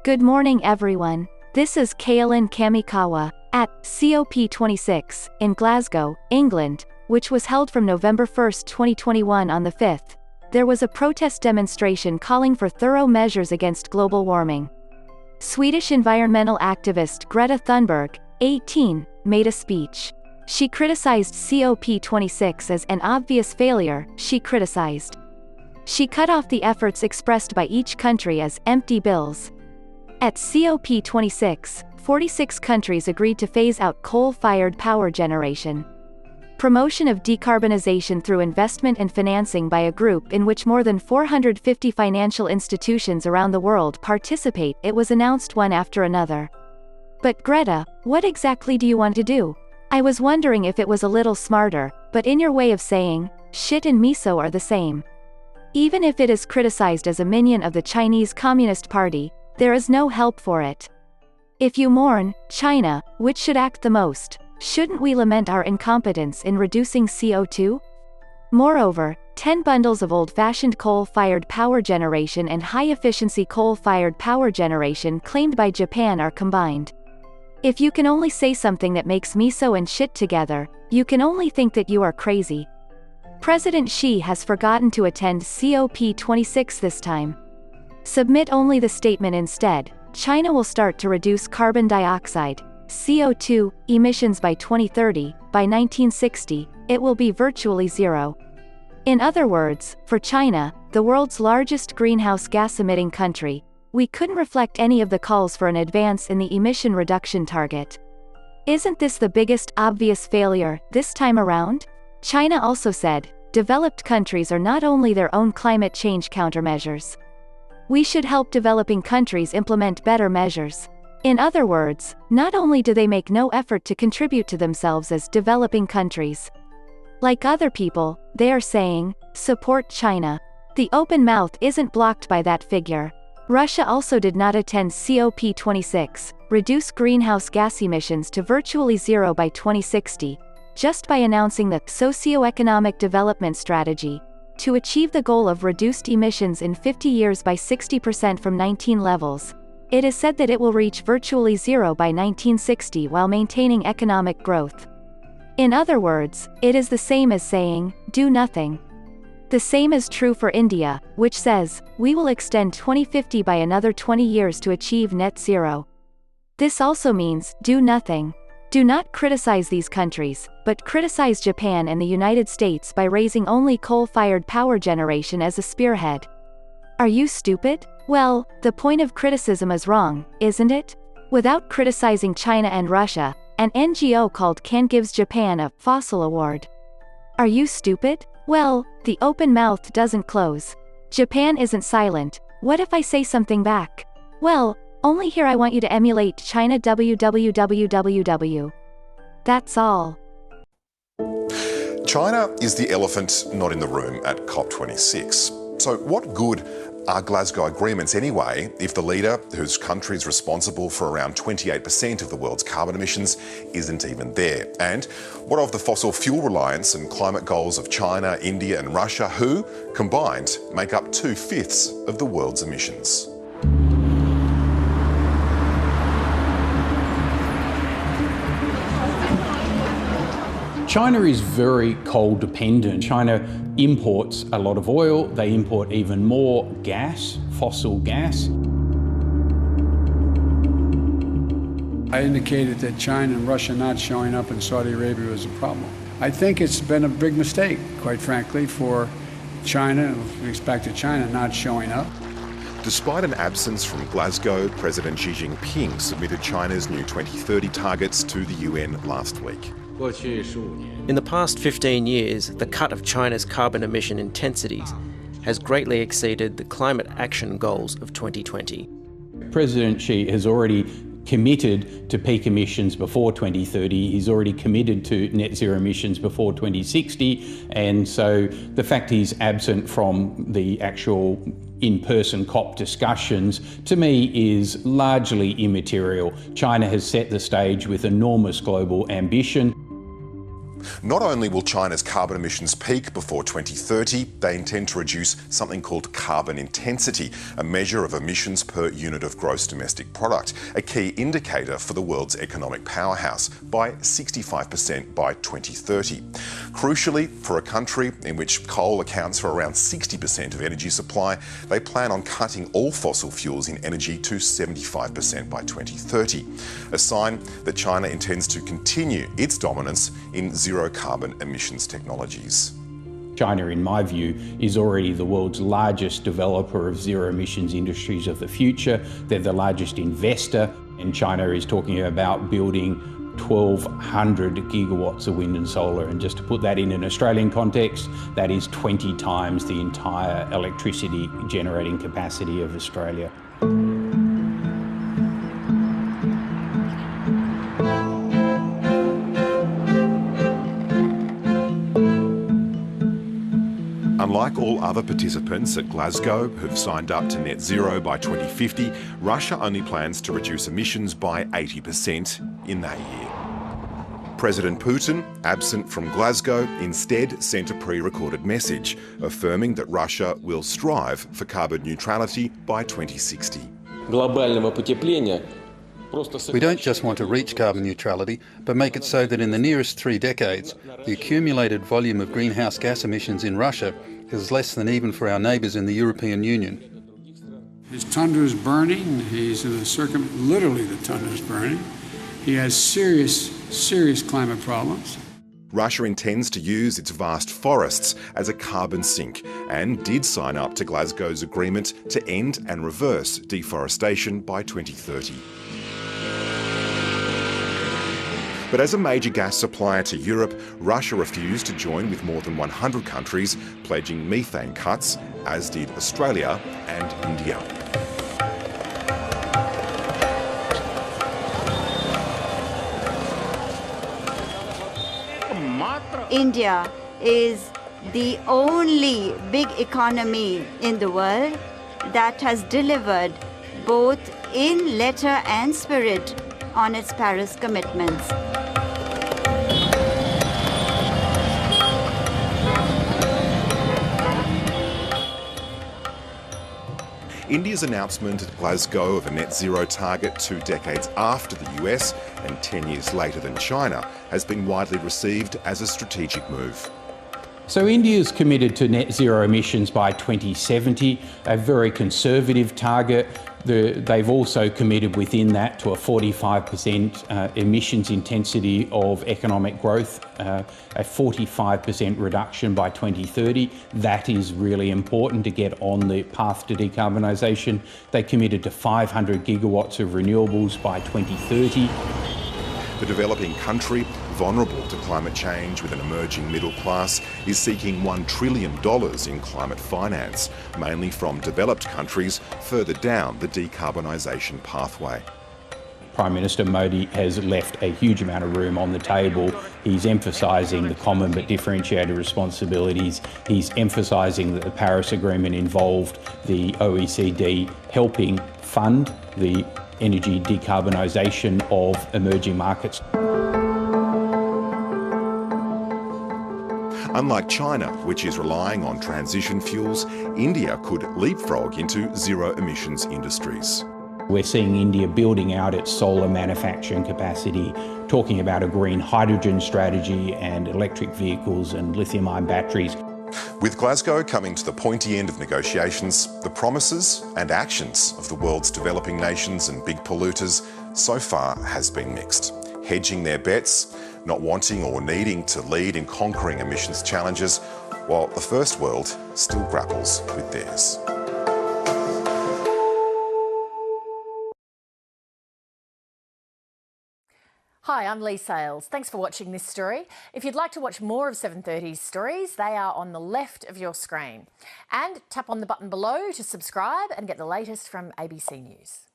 Good morning everyone. This is Kaylin Kamikawa, at COP26, in Glasgow, England, which was held from November 1, 2021 on the 5th. There was a protest demonstration calling for thorough measures against global warming. Swedish environmental activist Greta Thunberg, 18, made a speech. She criticized COP26 as an obvious failure. She cut off the efforts expressed by each country as empty bills. At COP26, 46 countries agreed to phase out coal-fired power generation. Promotion of decarbonization through investment and financing by a group in which more than 450 financial institutions around the world participate. It was announced one after another. But Greta, what exactly do you want to do? I was wondering if it was a little smarter, but in your way of saying, shit and miso are the same. Even if it is criticized as a minion of the Chinese Communist Party, there is no help for it. If you mourn China, which should act the most, shouldn't we lament our incompetence in reducing CO2? Moreover, 10 bundles of old-fashioned coal-fired power generation and high-efficiency coal-fired power generation claimed by Japan are combined. If you can only say something that makes miso and shit together, you can only think that you are crazy. President Xi has forgotten to attend COP26 this time. Submit only the statement instead. China will start to reduce carbon dioxide, CO2, emissions by 2030, by 1960, it will be virtually zero. In other words, for China, the world's largest greenhouse gas-emitting country, we couldn't reflect any of the calls for an advance in the emission reduction target. Isn't this the biggest obvious failure, this time around? China also said, developed countries are not only their own climate change countermeasures. We should help developing countries implement better measures. In other words, not only do they make no effort to contribute to themselves as developing countries. Like other people, they are saying, support China. The open mouth isn't blocked by that figure. Russia also did not attend COP26, reduce greenhouse gas emissions to virtually zero by 2060, just by announcing the Socio-Economic Development Strategy, to achieve the goal of reduced emissions in 50 years by 60% from 19 levels. It is said that it will reach virtually zero by 1960 while maintaining economic growth. In other words, it is the same as saying, do nothing. The same is true for India, which says, we will extend 2050 by another 20 years to achieve net zero. This also means, do nothing. Do not criticize these countries, but criticize Japan and the United States by raising only coal-fired power generation as a spearhead. Are you stupid? Well, the point of criticism is wrong, isn't it? Without criticizing China and Russia, an NGO called CAN gives Japan a fossil award. Are you stupid? Well, the open mouth doesn't close. Japan isn't silent. What if I say something back? Well, only here I want you to emulate China www. That's all. China is the elephant not in the room at COP26. So what good are Glasgow agreements anyway if the leader, whose country is responsible for around 28% of the world's carbon emissions, isn't even there? And what of the fossil fuel reliance and climate goals of China, India and Russia, who, combined, make up 2/5 of the world's emissions? China is very coal dependent. China imports a lot of oil, they import even more gas, fossil gas. I indicated that China and Russia not showing up in Saudi Arabia was a problem. I think it's been a big mistake, quite frankly, for China, with respect to China not showing up. Despite an absence from Glasgow, President Xi Jinping submitted China's new 2030 targets to the UN last week. In the past 15 years, the cut of China's carbon emission intensities has greatly exceeded the climate action goals of 2020. President Xi has already committed to peak emissions before 2030. He's already committed to net zero emissions before 2060. And so the fact he's absent from the actual in-person COP discussions, to me, is largely immaterial. China has set the stage with enormous global ambition. Not only will China's carbon emissions peak before 2030, they intend to reduce something called carbon intensity, a measure of emissions per unit of gross domestic product, a key indicator for the world's economic powerhouse, by 65% by 2030. Crucially, for a country in which coal accounts for around 60% of energy supply, they plan on cutting all fossil fuels in energy to 75% by 2030, a sign that China intends to continue its dominance in zero-carbon emissions technologies. China, in my view, is already the world's largest developer of zero-emissions industries of the future. They're the largest investor, and China is talking about building 1,200 gigawatts of wind and solar. And just to put that in an Australian context, that is 20 times the entire electricity generating capacity of Australia. Unlike all other participants at Glasgow who've signed up to net zero by 2050, Russia only plans to reduce emissions by 80% in that year. President Putin, absent from Glasgow, instead sent a pre-recorded message affirming that Russia will strive for carbon neutrality by 2060. We don't just want to reach carbon neutrality, but make it so that in the nearest 3 decades, the accumulated volume of greenhouse gas emissions in Russia is less than even for our neighbours in the European Union. His tundra is burning. He's in the literally the tundra is burning. He has serious climate problems. Russia intends to use its vast forests as a carbon sink and did sign up to Glasgow's agreement to end and reverse deforestation by 2030. But as a major gas supplier to Europe, Russia refused to join with more than 100 countries pledging methane cuts, as did Australia and India. India is the only big economy in the world that has delivered both in letter and spirit on its Paris commitments. India's announcement at Glasgow of a net zero target 2 decades after the US and 10 years later than China has been widely received as a strategic move. So India's committed to net zero emissions by 2070, a very conservative target. They've also committed within that to a 45% emissions intensity of economic growth, a 45% reduction by 2030. That is really important to get on the path to decarbonisation. They committed to 500 gigawatts of renewables by 2030. The developing country, vulnerable to climate change with an emerging middle class, is seeking $1 trillion in climate finance, mainly from developed countries further down the decarbonisation pathway. Prime Minister Modi has left a huge amount of room on the table. He's emphasising the common but differentiated responsibilities. He's emphasising that the Paris Agreement involved the OECD helping fund the energy decarbonisation of emerging markets. Unlike China, which is relying on transition fuels, India could leapfrog into zero-emissions industries. We're seeing India building out its solar manufacturing capacity, talking about a green hydrogen strategy and electric vehicles and lithium-ion batteries. With Glasgow coming to the pointy end of negotiations, the promises and actions of the world's developing nations and big polluters so far has been mixed. Hedging their bets, not wanting or needing to lead in conquering emissions challenges, while the first world still grapples with theirs. Hi, I'm Lee Sales. Thanks for watching this story. If you'd like to watch more of 730's stories, they are on the left of your screen. And tap on the button below to subscribe and get the latest from ABC News.